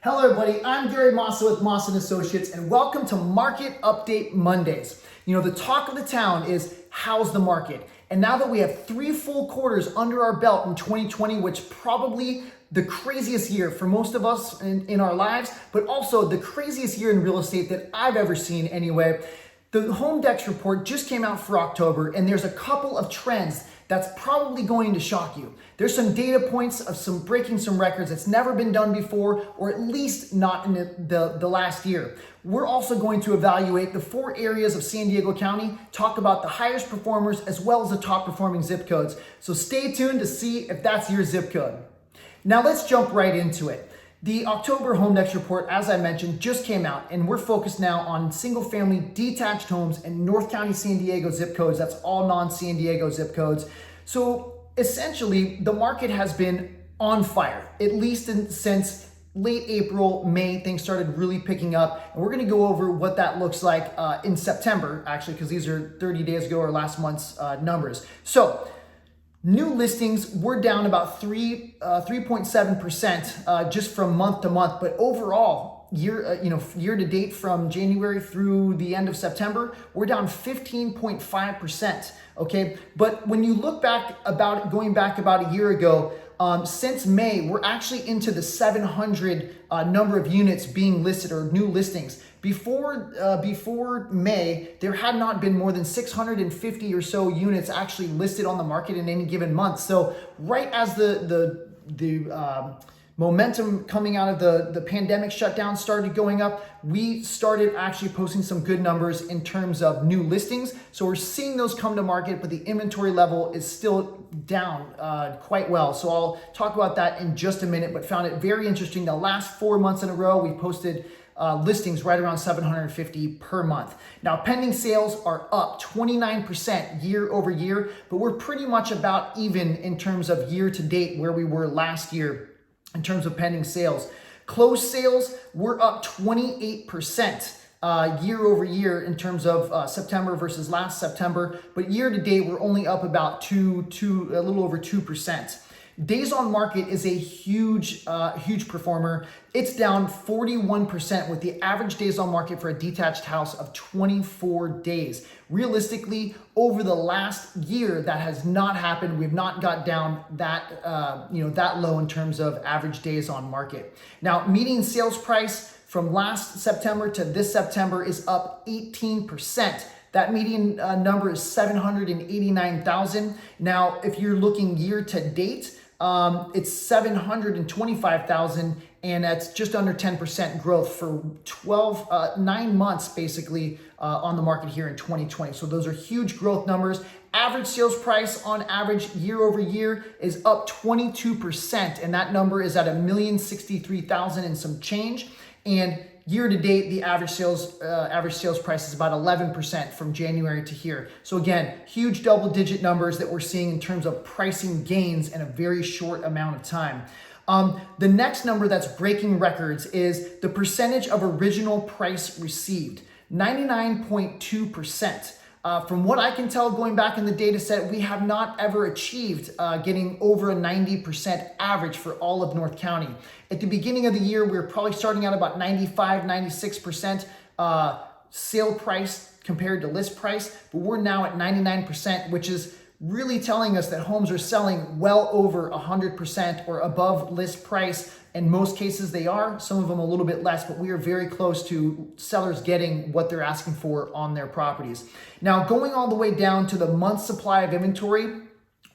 Hello everybody, I'm Gary Massa with Massa & Associates and welcome to Market Update Mondays. You know, the talk of the town is how's the market? And now that we have 3 full quarters under our belt in 2020, which probably the craziest year for most of us in our lives, but also the craziest year in real estate that I've ever seen anyway. The Home Dex report just came out for October and there's a couple of trends that's probably going to shock you. There's some data points of breaking some records that's never been done before, or at least not in the last year. We're also going to evaluate the 4 areas of San Diego County, talk about the highest performers as well as the top performing zip codes. So stay tuned to see if that's your zip code. Now let's jump right into it. The October Home Dex report, as I mentioned, just came out, and we're focused now on single-family detached homes in North County, San Diego zip codes. That's all non-San Diego zip codes. So essentially, the market has been on fire, at least since late April, May, things started really picking up. And we're going to go over what that looks like in September, actually, because these are 30 days ago or last month's numbers. So new listings were down about 3.7% just from month to month, but overall, year to date from January through the end of September, we're down 15.5%. Okay, but when you look back going back about a year ago, since May, we're actually into the 700 number of units being listed or new listings. Before May, there had not been more than 650 or so units actually listed on the market in any given month. So right as the momentum coming out of the pandemic shutdown started going up, we started actually posting some good numbers in terms of new listings. So we're seeing those come to market, but the inventory level is still down quite well. So I'll talk about that in just a minute, but found it very interesting. The last 4 months in a row, we posted listings right around 750 per month. Now, pending sales are up 29% year over year, but we're pretty much about even in terms of year to date where we were last year in terms of pending sales. Closed sales, we're up 28% year over year in terms of September versus last September, but year to date, we're only up about a little over 2%. Days on market is a huge performer. It's down 41% with the average days on market for a detached house of 24 days. Realistically, over the last year, that has not happened. We've not got down that low in terms of average days on market. Now, median sales price from last September to this September is up 18%. That median number is $789,000. Now, if you're looking year to date, it's $725,000, and that's just under 10% growth for 9 months basically on the market here in 2020. So those are huge growth numbers. Average sales price on average year over year is up 22%, and that number is at $1,063,000 and some change. And year to date, the average sales price is about 11% from January to here. So again, huge double-digit numbers that we're seeing in terms of pricing gains in a very short amount of time. The next number that's breaking records is the percentage of original price received, 99.2%. From what I can tell, going back in the data set, we have not ever achieved getting over a 90% average for all of North County. At the beginning of the year, we were probably starting out about 95, 96% sale price compared to list price, but we're now at 99%, which is really telling us that homes are selling well over 100% or above list price. In most cases they are, some of them a little bit less, but we are very close to sellers getting what they're asking for on their properties. Now, going all the way down to the month supply of inventory,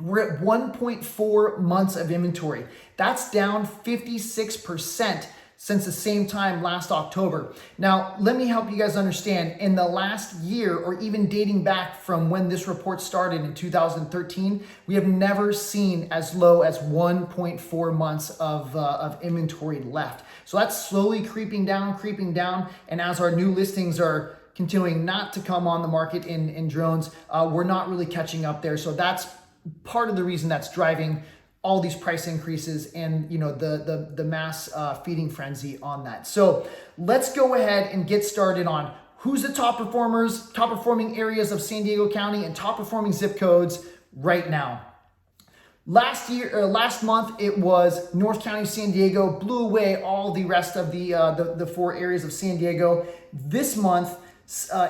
we're at 1.4 months of inventory. That's down 56% since the same time last October. Now, let me help you guys understand. In the last year, or even dating back from when this report started in 2013, we have never seen as low as 1.4 months of inventory left. So that's slowly creeping down. And as our new listings are continuing not to come on the market in drones, we're not really catching up there. So that's part of the reason that's driving all these price increases and the mass feeding frenzy on that. So let's go ahead and get started on who's the top performing areas of San Diego County and top performing zip codes right now. Last month, it was North County, San Diego, blew away all the rest of the 4 areas of San Diego. This month,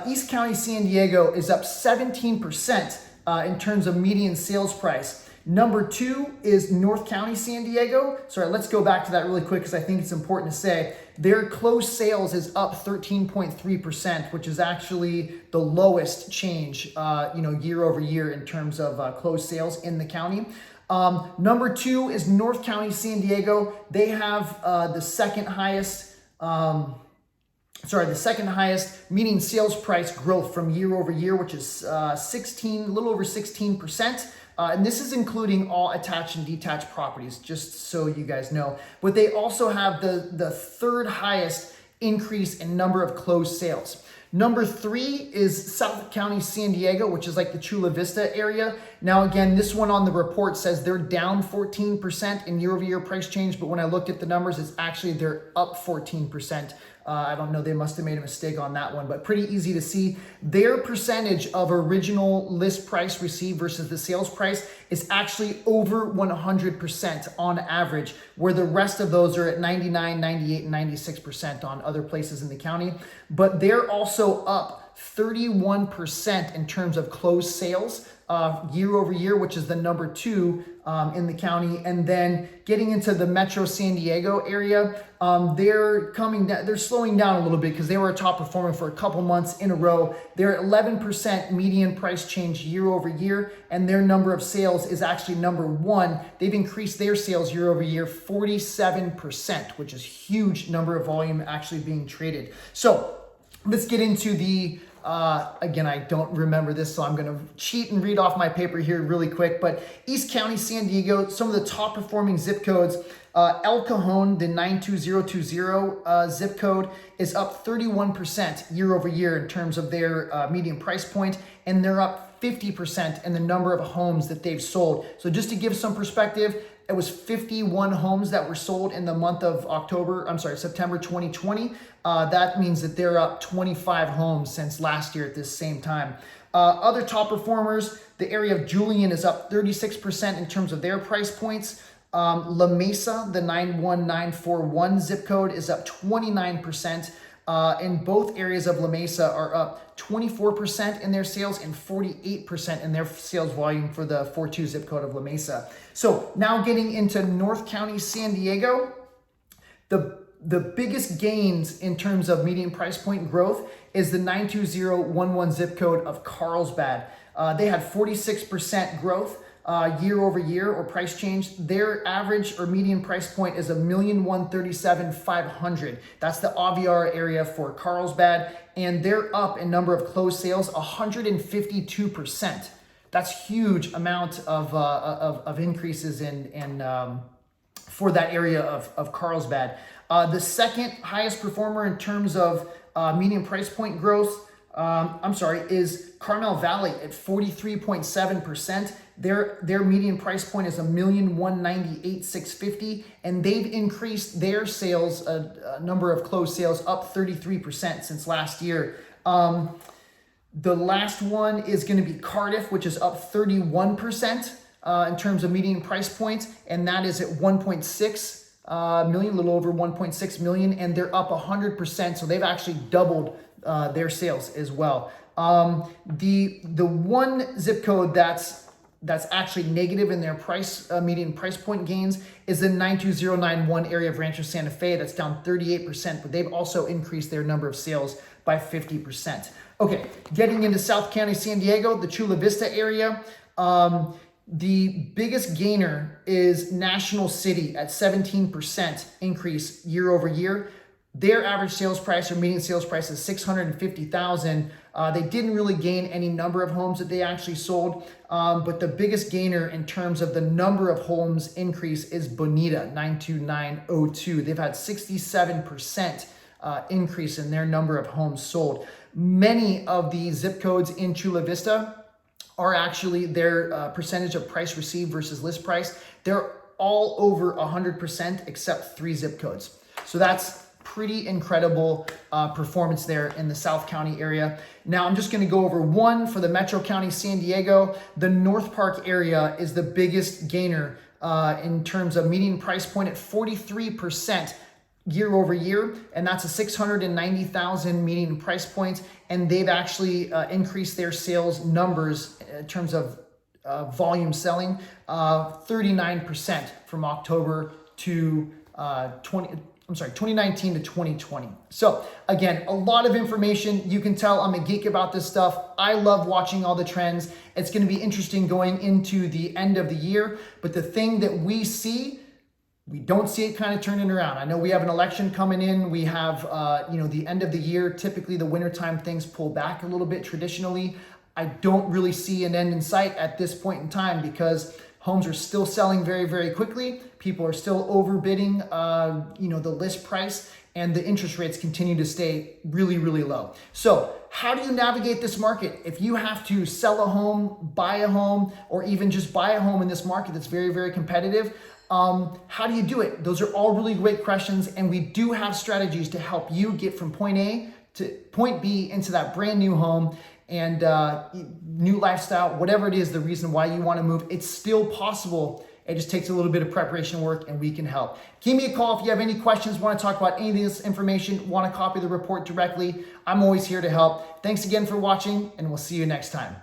East County, San Diego is up 17% in terms of median sales price. Number 2 is North County, San Diego. Sorry, let's go back to that really quick because I think it's important to say. Their closed sales is up 13.3%, which is actually the lowest change, year over year in terms of closed sales in the county. Number 2 is North County, San Diego. They have the second highest median sales price growth from year over year, which is a little over 16%. And this is including all attached and detached properties, just so you guys know. But they also have the third highest increase in number of closed sales. Number 3 is South County, San Diego, which is like the Chula Vista area. Now, again, this one on the report says they're down 14% in year-over-year price change, but when I looked at the numbers, it's actually they're up 14%. I don't know, they must have made a mistake on that one, but pretty easy to see. Their percentage of original list price received versus the sales price is actually over 100% on average, where the rest of those are at 99, 98, and 96% on other places in the county. But they're also up 31% in terms of closed sales year over year, which is the number 2 in the county. And then getting into the Metro San Diego area, they're slowing down a little bit because they were a top performer for a couple months in a row. They're at 11% median price change year over year, and their number of sales is actually number 1. They've increased their sales year over year 47%, which is huge number of volume actually being traded. So let's get into the again, I don't remember this, so I'm going to cheat and read off my paper here really quick. But East County, San Diego, some of the top performing zip codes. El Cajon, the 92020 zip code, is up 31% year over year in terms of their median price point, and they're up 50% in the number of homes that they've sold. So just to give some perspective, it was 51 homes that were sold in the month of September 2020. That means that they're up 25 homes since last year at this same time. Other top performers, the area of Julian is up 36% in terms of their price points. La Mesa, the 91941 zip code, is up 29%. And both areas of La Mesa are up 24% in their sales and 48% in their sales volume for the 42 zip code of La Mesa. So now getting into North County, San Diego, the biggest gains in terms of median price point growth is the 92011 zip code of Carlsbad. They had 46% growth year over year or price change. Their average or median price point is $1,137,500. That's the Aviara area for Carlsbad, and they're up in number of closed sales 152%. That's huge amount of increases in for that area of Carlsbad. The second highest performer in terms of median price point growth is Carmel Valley at 43.7%. Their median price point is $1,198,650, and they've increased their sales, number of closed sales, up 33% since last year. The last one is going to be Cardiff, which is up 31% in terms of median price points, and that is at 1.6 million, a little over 1.6 million, and they're up 100%. So they've actually doubled their sales as well. The one zip code that's actually negative in their median price point gains is the 92091 area of Rancho Santa Fe. That's down 38%, but they've also increased their number of sales by 50%. Okay, getting into South County, San Diego, the Chula Vista area. The biggest gainer is National City at 17% increase year over year. Their average sales price or median sales price is $650,000. They didn't really gain any number of homes that they actually sold, but the biggest gainer in terms of the number of homes increase is Bonita, 92902. They've had 67% increase in their number of homes sold. Many of the zip codes in Chula Vista are actually their percentage of price received versus list price. They're all over 100% except 3 zip codes. So that's pretty incredible performance there in the South County area. Now I'm just going to go over one for the Metro County, San Diego. The North Park area is the biggest gainer in terms of median price point at 43% year over year, and that's a 690,000 median price point. And they've actually increased their sales numbers in terms of volume selling 39% from October to 2019 to 2020. So again, a lot of information. You can tell I'm a geek about this stuff. I love watching all the trends. It's going to be interesting going into the end of the year. But the thing that we see, we don't see it kind of turning around. I know we have an election coming in. We have, the end of the year. Typically, the wintertime things pull back a little bit traditionally. I don't really see an end in sight at this point in time because homes are still selling very, very quickly. People are still overbidding, the list price, and the interest rates continue to stay really, really low. So how do you navigate this market? If you have to sell a home, buy a home, or even just buy a home in this market that's very, very competitive, how do you do it? Those are all really great questions, and we do have strategies to help you get from point A to point B into that brand new home and new lifestyle, whatever it is, the reason why you want to move. It's still possible. It just takes a little bit of preparation work, and we can help. Give me a call if you have any questions, want to talk about any of this information, want to copy the report directly. I'm always here to help. Thanks again for watching, and we'll see you next time.